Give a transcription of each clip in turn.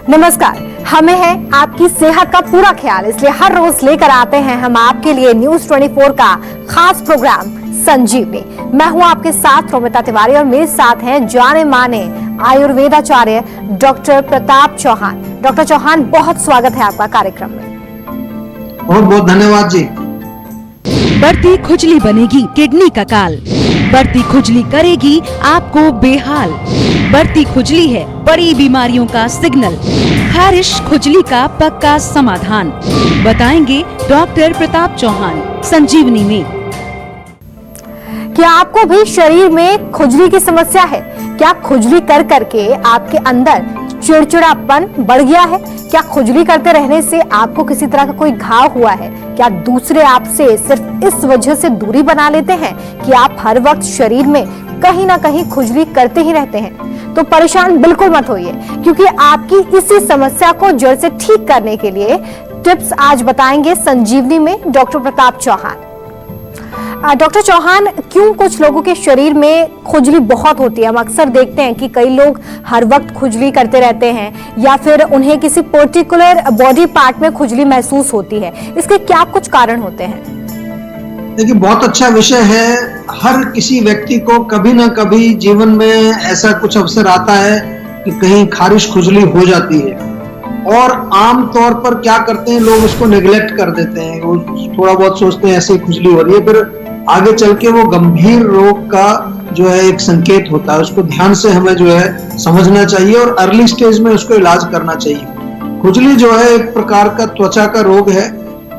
नमस्कार, हमें है आपकी सेहत का पूरा ख्याल, इसलिए हर रोज लेकर आते हैं हम आपके लिए न्यूज 24 का खास प्रोग्राम संजीवनी। मैं हूं आपके साथ रोमिता तिवारी और मेरे साथ हैं जाने माने आयुर्वेदाचार्य डॉक्टर प्रताप चौहान। डॉक्टर चौहान, बहुत स्वागत है आपका कार्यक्रम में। बहुत बहुत धन्यवाद जी। बढ़ती खुजली बनेगी किडनी का काल, बढ़ती खुजली करेगी आपको बेहाल। बढ़ती खुजली है बड़ी बीमारियों का सिग्नल, खारिश खुजली का पक्का समाधान, बताएंगे डॉक्टर प्रताप चौहान संजीवनी में। क्या आपको भी शरीर में खुजली की समस्या है? क्या खुजली कर करके आपके अंदर चिड़चिड़ापन बढ़ गया है? क्या खुजली करते रहने से आपको किसी तरह का कोई घाव हुआ है? क्या दूसरे आपसे सिर्फ इस वजह से दूरी बना लेते हैं कि आप हर वक्त शरीर में कहीं ना कहीं खुजली करते ही रहते हैं? तो परेशान बिल्कुल मत होइए, क्योंकि आपकी इसी समस्या को जड़ से ठीक करने के लिए टिप्स आज बताएंगे संजीवनी में डॉक्टर प्रताप चौहान। डॉक्टर चौहान, क्यों कुछ लोगों के शरीर में खुजली बहुत होती है? हम अक्सर देखते हैं कि कई लोग हर वक्त खुजली करते रहते हैं या फिर उन्हें किसी पर्टिकुलर बॉडी पार्ट में खुजली महसूस होती है। इसके क्या कुछ कारण होते हैं? देखिए, बहुत अच्छा विषय है। हर किसी व्यक्ति को कभी ना कभी जीवन में ऐसा कुछ अवसर आता है कि कहीं खारिश खुजली हो जाती है, और आम तौर पर क्या करते हैं लोग, उसको नेग्लेक्ट कर देते हैं। वो थोड़ा बहुत सोचते हैं ऐसे ही खुजली हो रही है, फिर आगे चल के वो गंभीर रोग का जो है एक संकेत होता है। उसको ध्यान से हमें जो है समझना चाहिए और अर्ली स्टेज में उसको इलाज करना चाहिए। खुजली जो है एक प्रकार का त्वचा का रोग है।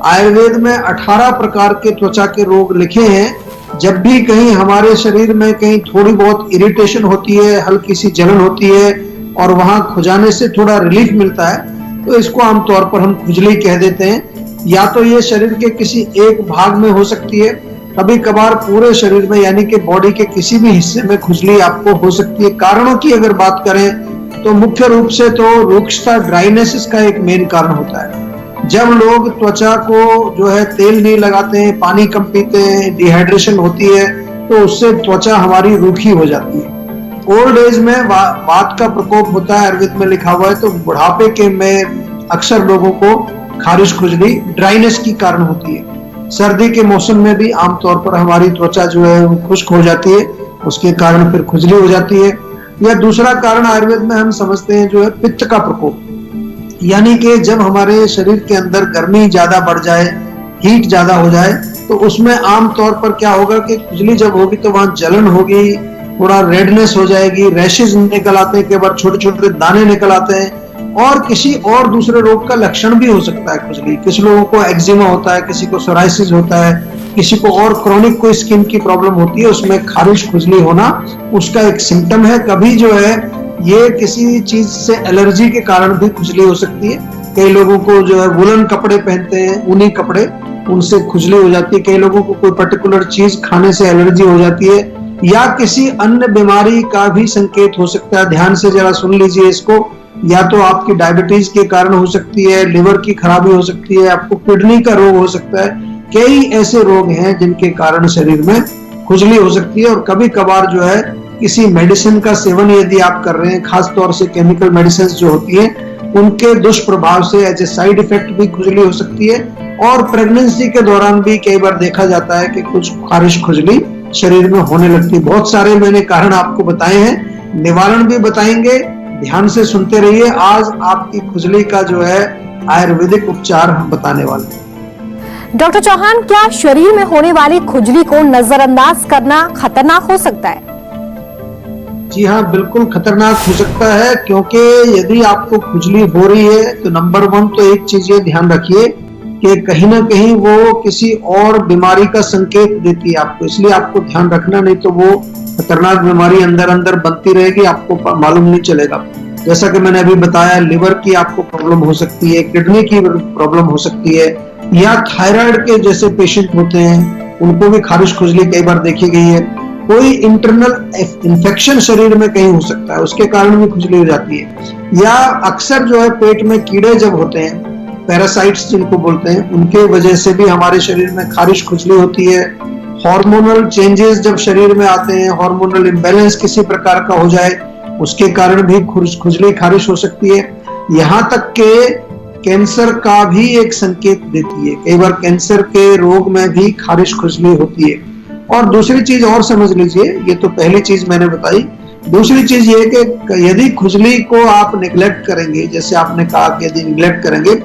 आयुर्वेद में 18 प्रकार के त्वचा के रोग लिखे हैं। जब भी कहीं हमारे शरीर में कहीं थोड़ी बहुत इरिटेशन होती है, हल्की सी जलन होती है और वहां खुजाने से थोड़ा रिलीफ मिलता है, तो इसको आमतौर पर हम खुजली कह देते हैं। या तो ये शरीर के किसी एक भाग में हो सकती है, कभी कभार पूरे शरीर में, यानी कि बॉडी के किसी भी हिस्से में खुजली आपको हो सकती है। कारणों की अगर बात करें तो मुख्य रूप से तो रुक्षता, ड्राइनेस इसका एक मेन कारण होता है। जब लोग त्वचा को जो है तेल नहीं लगाते हैं, पानी कम पीते हैं, डिहाइड्रेशन होती है, तो उससे त्वचा हमारी रूखी हो जाती है। ओल्ड एज में वात का प्रकोप होता है, आयुर्वेद में लिखा हुआ है, तो बुढ़ापे के में अक्सर लोगों को खारिश खुजली ड्राइनेस की कारण होती है। सर्दी के मौसम में भी आमतौर पर हमारी त्वचा जो है वो खुश्क हो जाती है, उसके कारण फिर खुजली हो जाती है। या दूसरा कारण आयुर्वेद में हम समझते हैं जो है पित्त का प्रकोप, यानी कि जब हमारे शरीर के अंदर गर्मी ज्यादा बढ़ जाए, हीट ज्यादा हो जाए, तो उसमें आमतौर पर क्या होगा कि खुजली जब होगी तो वहां जलन होगी, थोड़ा रेडनेस हो जाएगी, रैशेज निकल आते हैं, कई बार छोटे छोटे दाने निकल आते हैं, और किसी और दूसरे रोग का लक्षण भी हो सकता है खुजली। किसी लोगों को एक्जिमा होता है, किसी को सोराइसिस होता है, किसी को और क्रोनिक कोई स्किन की प्रॉब्लम होती है, उसमें खारिश खुजली होना उसका एक सिम्टम है। कभी जो है ये किसी चीज से एलर्जी के कारण भी खुजली हो सकती है। कई लोगों को जो है वुलन कपड़े पहनते हैं, ऊनी कपड़े, उनसे खुजली हो जाती है। कई लोगों को कोई पर्टिकुलर चीज खाने से एलर्जी हो जाती है, या किसी अन्य बीमारी का भी संकेत हो सकता है। ध्यान से जरा सुन लीजिए इसको। या तो आपकी डायबिटीज के कारण हो सकती है, लिवर की खराबी हो सकती है, आपको किडनी का रोग हो सकता है। कई ऐसे रोग हैं जिनके कारण शरीर में खुजली हो सकती है। और कभी कभार जो है किसी मेडिसिन का सेवन यदि आप कर रहे हैं, खास तौर से केमिकल मेडिसिन जो होती है, उनके दुष्प्रभाव से एज ए साइड इफेक्ट भी खुजली हो सकती है। और प्रेगनेंसी के दौरान भी कई बार देखा जाता है कि कुछ खारिश खुजली शरीर में होने लगती है। बहुत सारे मैंने कारण आपको बताए हैं, निवारण भी बताएंगे, ध्यान से सुनते रहिए। आज आपकी खुजली का जो है आयुर्वेदिक उपचार हम बताने वाले हैं। डॉक्टर चौहान, क्या शरीर में होने वाली खुजली को नजरअंदाज करना खतरनाक हो सकता है? जी हाँ, बिल्कुल खतरनाक हो सकता है, क्योंकि यदि आपको खुजली हो रही है तो नंबर 1 तो एक चीज ये ध्यान रखिए कि कहीं ना कहीं वो किसी और बीमारी का संकेत देती है आपको, इसलिए आपको ध्यान रखना, नहीं तो वो खतरनाक बीमारी अंदर अंदर बनती रहेगी, आपको मालूम नहीं चलेगा। जैसा कि मैंने अभी बताया, लिवर की आपको प्रॉब्लम हो सकती है, किडनी की प्रॉब्लम हो सकती है, या थायराइड के जैसे पेशेंट होते हैं उनको भी खारिश खुजली कई बार देखी गई है। कोई इंटरनल इन्फेक्शन शरीर में कहीं हो सकता है, उसके कारण भी खुजली हो जाती है। या अक्सर जो है पेट में कीड़े जब होते हैं, पैरासाइट्स जिनको बोलते हैं, उनके वजह से भी हमारे शरीर में खारिश खुजली होती है। हार्मोनल चेंजेस जब शरीर में आते हैं, हार्मोनल इम्बैलेंस किसी प्रकार का हो जाए, उसके कारण भी खुजली खारिश हो सकती है। यहाँ तक के कैंसर का भी एक संकेत देती है। कई बार कैंसर के रोग में भी खारिश खुजली होती है। और दूसरी चीज और समझ लीजिए, ये तो पहली चीज मैंने बताई। दूसरी चीज ये कि यदि खुजली को आप निगलेक्ट करेंगे, जैसे आपने कहा कि यदि निगलेक्ट करेंगे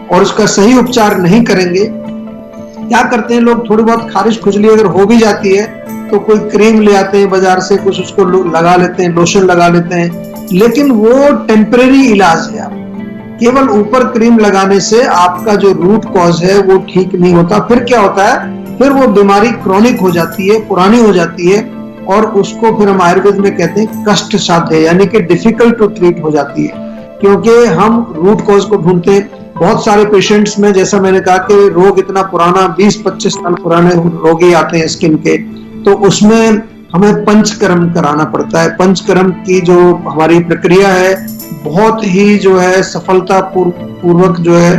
और उसका सही उपचार नहीं करेंगे, क्या करते हैं लोग, थोड़ी बहुत खारिश खुजली अगर हो भी जाती है तो कोई क्रीम ले आते हैं बाजार से, कुछ उसको लगा लेते हैं, लोशन लगा लेते हैं, लेकिन वो टेम्परेरी इलाज है। आप केवल ऊपर क्रीम लगाने से आपका जो रूट कॉज है वो ठीक नहीं होता। फिर क्या होता है, फिर वो बीमारी क्रॉनिक हो जाती है, पुरानी हो जाती है, और उसको फिर हम आयुर्वेद में कहते हैं कष्ट साध्य, यानी कि डिफिकल्ट टू ट्रीट हो जाती है, क्योंकि हम रूट कॉज को ढूंढते हैं। बहुत सारे पेशेंट्स में, जैसा मैंने कहा कि रोग इतना पुराना, 20-25 साल पुराने रोगी आते हैं स्किन के, तो उसमें हमें पंचकर्म कराना पड़ता है। पंचकर्म की जो हमारी प्रक्रिया है बहुत ही जो है सफलता पूर्वक जो है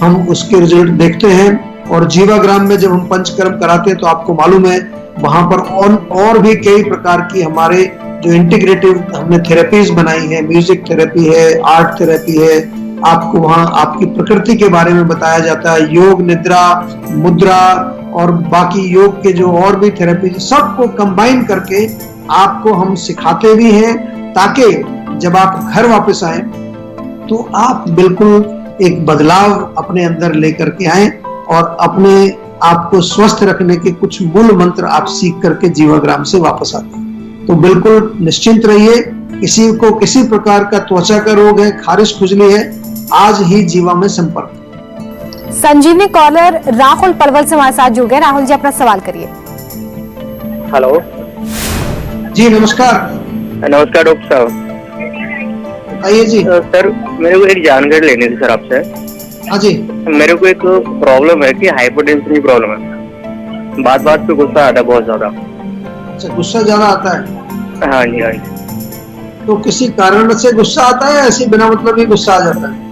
हम उसके रिजल्ट देखते हैं। और जीवाग्राम में जब हम पंचकर्म कराते हैं तो आपको मालूम है वहां पर और भी कई प्रकार की हमारे जो इंटीग्रेटिव हमने थेरेपीज बनाई है, म्यूजिक थेरेपी है, आर्ट थेरेपी है, आपको वहां आपकी प्रकृति के बारे में बताया जाता है, योग, निद्रा, मुद्रा और बाकी योग के जो और भी थेरेपी, सबको कंबाइन करके आपको हम सिखाते भी हैं, ताकि जब आप घर वापस आए तो आप बिल्कुल एक बदलाव अपने अंदर लेकर के आए और अपने आप को स्वस्थ रखने के कुछ मूल मंत्र आप सीख करके जीवाग्राम से वापस आते हैं। तो बिल्कुल निश्चिंत रहिए। किसी को किसी प्रकार का त्वचा का रोग है, खारिश खुजली है, आज ही जीवा में संपर्क। संजीवनी कॉलर राहुल पलवल से हमारे साथ जुड़ गए। राहुल जी, अपना सवाल करिए। हेलो जी नमस्कार। नमस्कार डॉक्टर साहब। आइए जी। सर मेरे को एक जानकारी लेनी थी सर आपसे। हाँ जी। मेरे को एक प्रॉब्लम है कि हाइपरटेंशन की प्रॉब्लम है। बात बात पे गुस्सा आता है बहुत ज्यादा। अच्छा, गुस्सा ज्यादा आता है? हाँ जी, हाँ जी। तो किसी कारण से गुस्सा आता है, ऐसे बिना मतलब ही गुस्सा आ जाता है?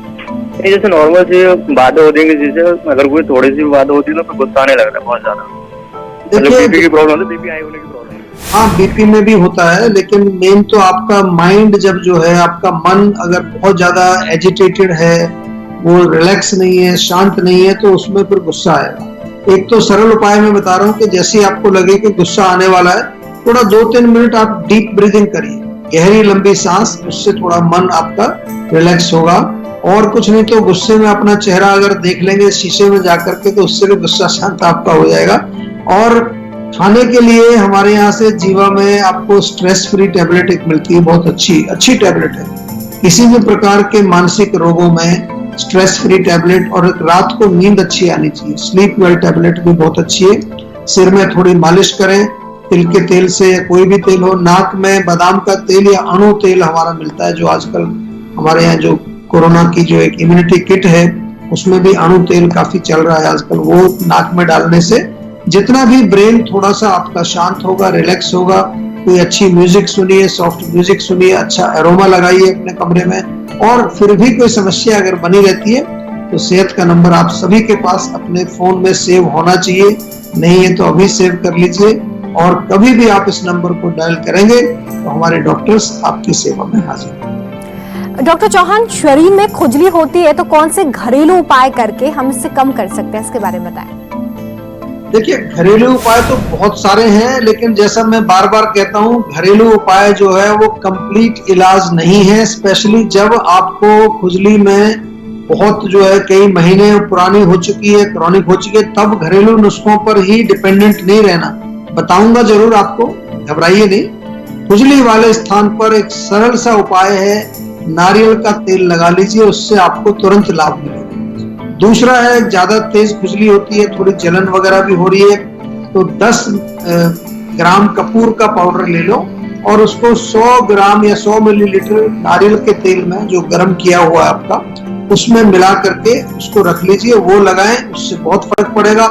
जैसे नॉर्मल सी बातें होती है, जैसे अगर कोई थोड़ी सी बात होती है तो फिर गुस्सा आने लगता है बहुत ज्यादा। बीपी की प्रॉब्लम है, बीपी हाई होने की प्रॉब्लम है। हाँ, बीपी में भी होता है, लेकिन मेन तो आपका माइंड जब जो है, आपका मन अगर बहुत ज्यादा एजिटेटेड है, वो रिलैक्स नहीं है, शांत नहीं है, तो उसमें फिर गुस्सा आएगा। एक तो सरल उपाय मैं बता रहा हूँ कि जैसे आपको लगे कि गुस्सा आने वाला है, थोड़ा 2-3 मिनट आप डीप ब्रीदिंग करिए, गहरी लंबी सांस, उससे थोड़ा मन आपका रिलैक्स होगा। और कुछ नहीं तो गुस्से में अपना चेहरा अगर देख लेंगे शीशे में जाकर के, तो उससे भी गुस्सा शांत आपका हो जाएगा। और खाने के लिए हमारे यहाँ से जीवा में आपको स्ट्रेस फ्री टैबलेट एक मिलती है, बहुत अच्छी टैबलेट है। किसी भी प्रकार के मानसिक रोगों में स्ट्रेस फ्री टैबलेट, और रात को नींद अच्छी आनी चाहिए, स्लीप वेल टैबलेट भी बहुत अच्छी है। सिर में थोड़ी मालिश करें तिल के तेल से, या कोई भी तेल हो। नाक में बादाम का तेल या अणु तेल हमारा मिलता है, जो आजकल हमारे यहाँ जो कोरोना की जो एक इम्यूनिटी किट है उसमें भी अणु तेल काफी चल रहा है आजकल। वो नाक में डालने से जितना भी ब्रेन थोड़ा सा आपका शांत होगा, रिलैक्स होगा। कोई अच्छी म्यूजिक सुनिए, सॉफ्ट म्यूजिक सुनिए, अच्छा एरोमा लगाइए अपने कमरे में। और फिर भी कोई समस्या अगर बनी रहती है तो सेहत का नंबर आप सभी के पास अपने फोन में सेव होना चाहिए, नहीं है तो अभी सेव कर लीजिए। और कभी भी आप इस नंबर को डायल करेंगे तो हमारे डॉक्टर्स आपकी सेवा में हाजिर हैं। डॉक्टर चौहान, शरीर में खुजली होती है तो कौन से घरेलू उपाय करके हम इससे कम कर सकते हैं, इसके बारे में बताएं। देखिए, घरेलू उपाय तो बहुत सारे हैं, लेकिन जैसा मैं बार बार कहता हूँ, घरेलू उपाय जो है वो कंप्लीट इलाज नहीं है। स्पेशली जब आपको खुजली में बहुत जो है कई महीने पुरानी हो चुकी है, क्रॉनिक हो चुकी है, तब घरेलू नुस्खों पर ही डिपेंडेंट नहीं रहना। बताऊंगा जरूर आपको, घबराइए नहीं। खुजली वाले स्थान पर एक सरल सा उपाय है, नारियल का तेल लगा लीजिए, उससे आपको तुरंत लाभ मिलेगा। दूसरा है, ज्यादा तेज खुजली होती है, थोड़ी जलन वगैरह भी हो रही है, तो 10 ग्राम कपूर का पाउडर ले लो और उसको 100 ग्राम या 100 मिलीलीटर नारियल के तेल में जो गर्म किया हुआ है आपका, उसमें मिला करके उसको रख लीजिए, वो लगाएं, उससे बहुत फर्क पड़ेगा।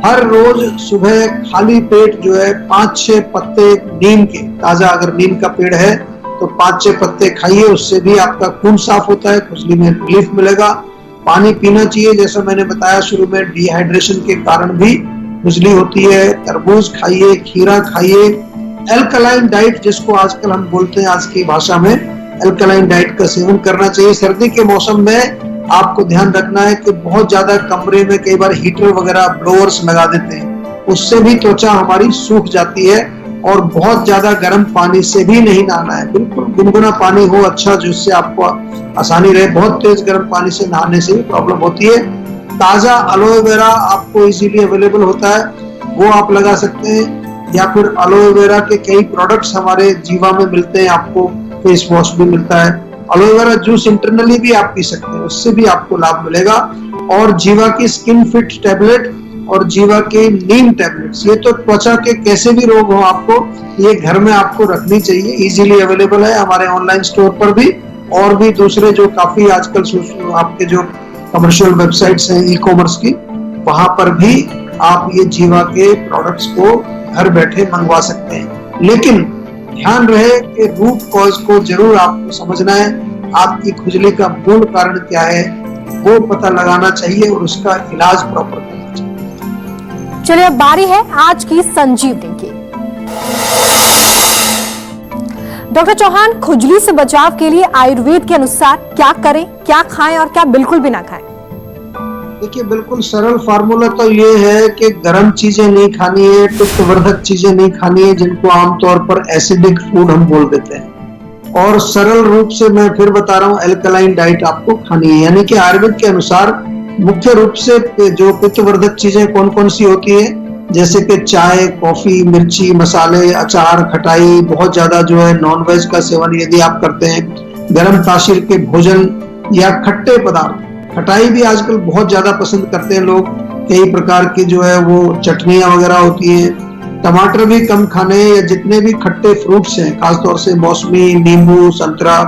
हर रोज सुबह खाली पेट जो है 5-6 पत्ते नीम के, ताजा अगर नीम का पेड़ है तो 5-6 पत्ते खाइए, उससे भी आपका खून साफ होता है, खुजली में रिलीफ मिलेगा। पानी पीना चाहिए, जैसा मैंने बताया शुरू में, डिहाइड्रेशन के कारण भी खुजली होती है। तरबूज खाइए, खीरा खाइए। एल्कलाइन डाइट जिसको आजकल हम बोलते हैं आज की भाषा में, एल्कलाइन डाइट का सेवन करना चाहिए। सर्दी के मौसम में आपको ध्यान रखना है कि बहुत ज्यादा कमरे में कई बार हीटर वगैरह ब्लोअर्स लगा देते हैं, उससे भी त्वचा हमारी सूख जाती है। और बहुत ज्यादा गर्म पानी से भी नहीं नहाना है, बिल्कुल गुनगुना पानी हो अच्छा, जिससे आपको आसानी रहे। बहुत तेज गर्म पानी से नहाने से भी प्रॉब्लम होती है। ताजा एलोवेरा आपको इजीली अवेलेबल होता है, वो आप लगा सकते हैं, या फिर एलोवेरा के कई प्रोडक्ट्स हमारे जीवा में मिलते हैं, आपको फेस वॉश भी मिलता है। एलोवेरा जूस इंटरनली भी आप पी सकते हैं, उससे भी आपको लाभ मिलेगा। और जीवा की स्किन फिट टैबलेट और जीवा के नीम टैबलेट्स, ये तो त्वचा के कैसे भी रोग हो आपको, ये घर में आपको रखनी चाहिए। इजीली अवेलेबल है हमारे ऑनलाइन स्टोर पर भी, और भी दूसरे जो काफी आजकल आपके जो कमर्शियल वेबसाइट्स हैं ई कॉमर्स की, वहां पर भी आप ये जीवा के प्रोडक्ट्स को घर बैठे मंगवा सकते हैं। लेकिन ध्यान रहे कि रूट कॉज को जरूर आपको समझना है, आपकी खुजली का मूल कारण क्या है वो पता लगाना चाहिए और उसका इलाज प्रॉपर करना चाहिए। चलिए अब बारी है आज की संजीवनी की। डॉक्टर चौहान, खुजली से बचाव के लिए आयुर्वेद के अनुसार क्या करें, क्या खाएं और क्या बिल्कुल भी ना खाएं? देखिए, बिल्कुल सरल फार्मूला तो ये है कि गर्म चीजें नहीं खानी है, पित्तवर्धक चीजें नहीं खानी है, जिनको आमतौर पर एसिडिक फूड हम बोल देते हैं। और सरल रूप से मैं फिर बता रहा हूँ, एल्कलाइन डाइट आपको खानी है। यानी कि आयुर्वेद के अनुसार मुख्य रूप से जो पित्तवर्धक चीजें कौन कौन सी होती है, जैसे कि चाय, कॉफी, मिर्ची, मसाले, अचार, खटाई, बहुत ज्यादा जो है नॉनवेज का सेवन यदि आप करते हैं, गर्म तासीर के भोजन या खट्टे पदार्थ। खटाई भी आजकल बहुत ज्यादा पसंद करते हैं लोग, कई प्रकार की जो है वो चटनियां वगैरह होती हैं। टमाटर भी कम खाने, या जितने भी खट्टे फ्रूट्स हैं, खासतौर से मौसमी, नींबू, संतरा,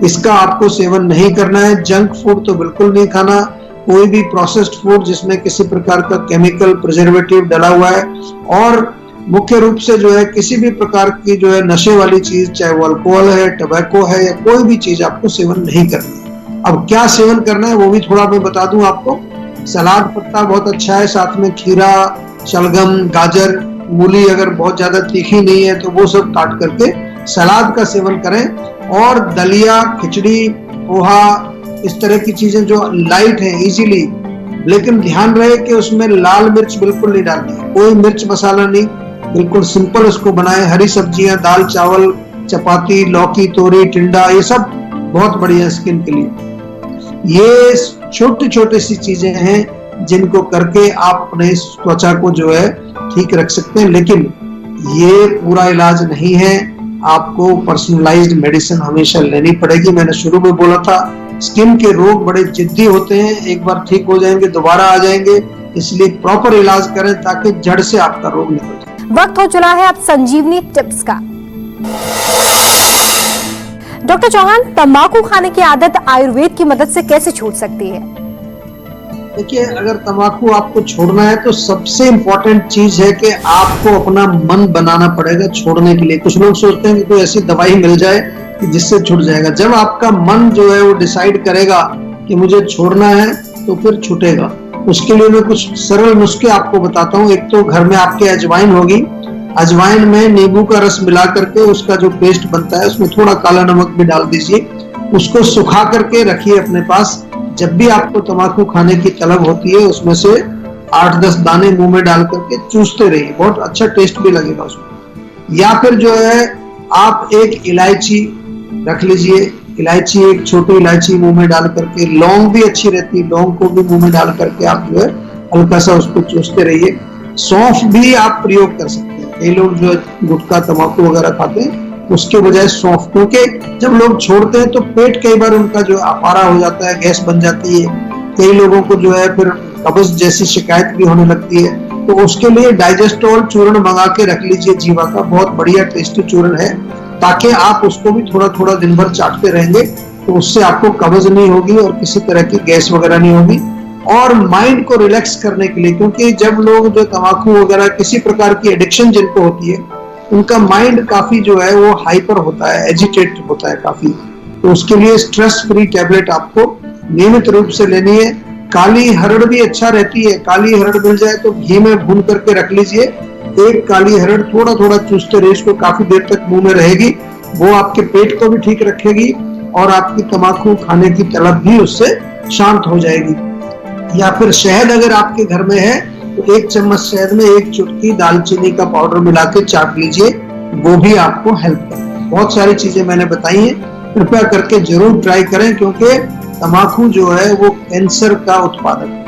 इसका आपको सेवन नहीं करना है। जंक फूड तो बिल्कुल नहीं खाना, कोई भी प्रोसेस्ड फूड जिसमें किसी प्रकार का केमिकल प्रिजर्वेटिव डाला हुआ है। और मुख्य रूप से जो है किसी भी प्रकार की जो है नशे वाली चीज, चाहे वो अल्कोहल है, टबैको है, या कोई भी चीज आपको सेवन नहीं करनी है। अब क्या सेवन करना है वो भी थोड़ा मैं बता दूं आपको। सलाद पत्ता बहुत अच्छा है, साथ में खीरा, शलगम, गाजर, मूली अगर बहुत ज्यादा तीखी नहीं है तो वो सब काट करके सलाद का सेवन करें। और दलिया, खिचड़ी, पोहा, इस तरह की चीजें जो लाइट है इजीली, लेकिन ध्यान रहे कि उसमें लाल मिर्च बिल्कुल नहीं डालनी है, कोई मिर्च मसाला नहीं, बिल्कुल सिंपल उसको बनाए। हरी सब्जियां, दाल, चावल, चपाती, लौकी, तोरी, टिंडा, ये सब बहुत बढ़िया स्किन के लिए। ये छोटी छोटी सी चीजें हैं जिनको करके आप अपने त्वचा को जो है ठीक रख सकते हैं, लेकिन ये पूरा इलाज नहीं है। आपको पर्सनलाइज्ड मेडिसिन हमेशा लेनी पड़ेगी। मैंने शुरू में बोला था, स्किन के रोग बड़े जिद्दी होते हैं, एक बार ठीक हो जाएंगे दोबारा आ जाएंगे, इसलिए प्रॉपर इलाज करें ताकि जड़ से आपका रोग निकल जाए। वक्त हो चला है अब संजीवनी टिप्स का। डॉक्टर चौहान, तंबाकू खाने की आदत आयुर्वेद की मदद से कैसे छूट सकती है? देखिए, अगर तंबाकू आपको छोड़ना है तो सबसे इम्पोर्टेंट चीज है कि आपको अपना मन बनाना पड़ेगा छोड़ने के लिए। कुछ लोग सोचते हैं कि कोई ऐसी दवाई मिल जाए कि जिससे छूट जाएगा। जब आपका मन जो है वो डिसाइड करेगा कि मुझे छोड़ना है तो फिर छूटेगा। उसके लिए मैं कुछ सरल नुस्खे आपको बताता हूँ। एक तो घर में आपके अजवाइन होगी, अजवाइन में नींबू का रस मिला करके उसका जो पेस्ट बनता है उसमें थोड़ा काला नमक भी डाल दीजिए, उसको सुखा करके रखिए अपने पास। जब भी आपको तंबाकू खाने की तलब होती है उसमें से 8-10 दाने मुंह में डाल करके चूसते रहिए, बहुत अच्छा टेस्ट भी लगेगा उसमें। या फिर जो है आप एक इलायची रख लीजिए, इलायची, एक छोटी इलायची मुंह में डाल करके, लौंग भी अच्छी रहती है, लौंग को भी मुंह में डाल करके आप जो है हल्का सा उसको चूसते रहिए। सौंफ भी आप प्रयोग कर सकते हैं। कई लोग जो है गुटखा, तंबाकू वगैरह खाते हैं, उसके बजाय सौंफ, क्योंकि जब लोग छोड़ते हैं तो पेट कई बार उनका जो अपारा हो जाता है, गैस बन जाती है, कई लोगों को जो है फिर कब्ज जैसी शिकायत भी होने लगती है। तो उसके लिए डाइजेस्टोल चूर्ण मंगा के रख लीजिए जीवा का, बहुत बढ़िया टेस्टी चूर्ण है, ताकि आप उसको भी थोड़ा थोड़ा दिन भर चाटते रहेंगे तो उससे आपको कब्ज नहीं होगी और किसी तरह की गैस वगैरह नहीं होगी। और माइंड को रिलैक्स करने के लिए, क्योंकि जब लोग जो तंबाकू वगैरह किसी प्रकार की एडिक्शन जिनको होती है, उनका माइंड काफी जो है वो हाइपर होता है, एजिटेट होता है काफी। तो उसके लिए स्ट्रेस फ्री टैबलेट आपको नियमित रूप से लेनी है। काली हरड़ भी अच्छा रहती है, काली हरड़ मिल जाए तो घी में भून करके रख लीजिए। एक काली हरड़ थोड़ा थोड़ा चूसते रहिए, इसको काफी देर तक मुंह में रहेगी, वो आपके पेट को भी ठीक रखेगी और आपकी तम्बाकू खाने की तलब भी उससे शांत हो जाएगी। या फिर शहद अगर आपके घर में है तो 1 चम्मच शहद में 1 चुटकी दालचीनी का पाउडर मिला के चाट लीजिए, वो भी आपको हेल्प करेगा। बहुत सारी चीजें मैंने बताई हैं, कृपया करके जरूर ट्राई करें, क्योंकि तम्बाकू जो है वो कैंसर का उत्पादक है।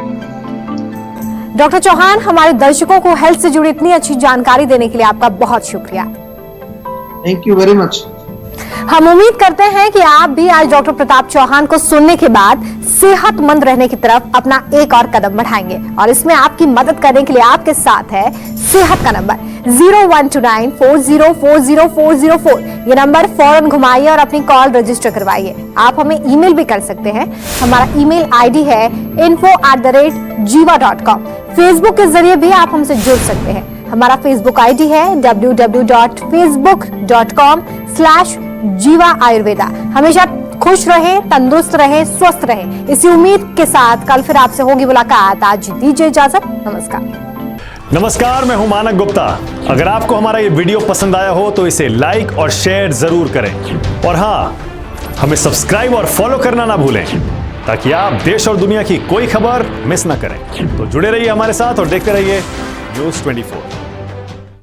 डॉक्टर चौहान, हमारे दर्शकों को हेल्थ से जुड़ी इतनी अच्छी जानकारी देने के लिए आपका बहुत शुक्रिया। Thank you very much. हम उम्मीद करते हैं कि आप भी आज डॉक्टर प्रताप चौहान को सुनने के बाद सेहतमंद रहने की तरफ अपना एक और कदम बढ़ाएंगे, और इसमें आपकी मदद करने के लिए आपके साथ है सेहत का नंबर 0129404004। ये नंबर फौरन घुमाइए और अपनी कॉल रजिस्टर करवाइए। आप हमें ईमेल भी कर सकते हैं, हमारा ईमेल आईडी है info@jiva.com। फेसबुक के जरिए भी आप हमसे जुड़ सकते हैं, हमारा फेसबुक आईडी है www.facebook.com/jiva ayurveda। हमेशा खुश रहे, तंदुरुस्त रहे, स्वस्थ रहे, इसी उम्मीद के साथ कल फिर आपसे होगी मुलाकात। आज दीजिए इजाजत, नमस्कार। नमस्कार, मैं हूं मानक गुप्ता। अगर आपको हमारा ये वीडियो पसंद आया हो तो इसे लाइक और शेयर जरूर करें, और हाँ, हमें सब्सक्राइब और फॉलो करना ना भूलें, ताकि आप देश और दुनिया की कोई खबर मिस ना करें। तो जुड़े रहिए हमारे साथ और देखते रहिए News 24।